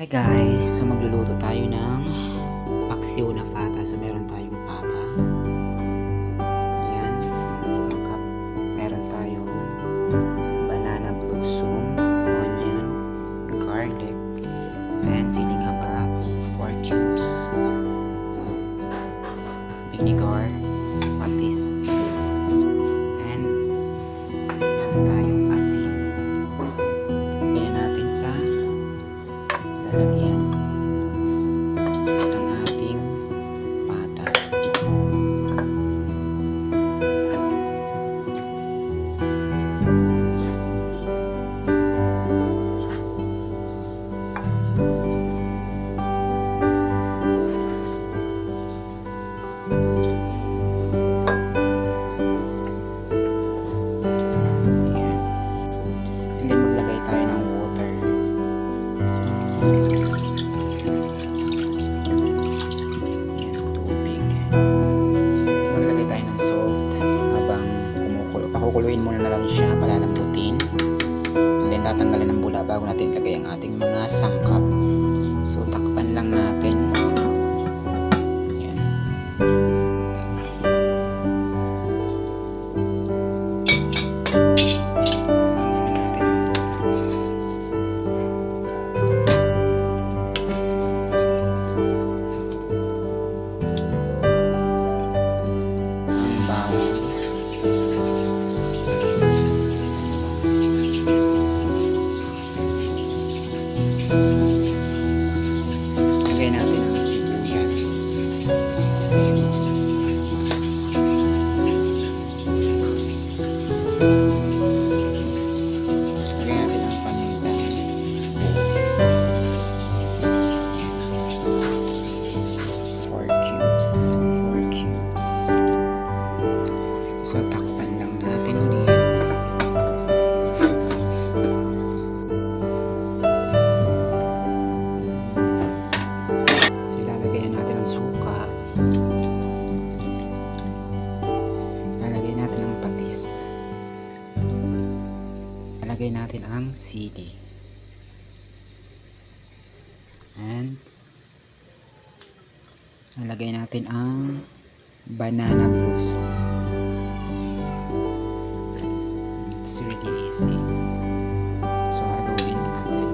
Hi guys! So magluluto tayo ng paksiw na pata. So meron tayong pata. Ayan. Sangkap. Meron tayong banana blossom, onion, garlic, and siling haba, 4 cubes, vinegar, patis, and meron tayong asin. Ayan natin sa lalagyan ng ating pata. Ayan. And then maglagay tayo ng water. Maglagay tayo ng salt habang kumukulo. Pakukuluin muna natin siya, palalambutin. And then tatanggalin ng bula bago natin ilagay ang ating mga sangkap. So takpan lang natin. Ayan. Lagay natin ang sibuyas. Lagay natin ang paminta. 4 cubes. 4 cubes. So takpan lang natin ulit. Lalagay natin ang patis. Lalagay natin ang sili. And lalagay natin ang banana blossom. It's really easy. So haluin natin.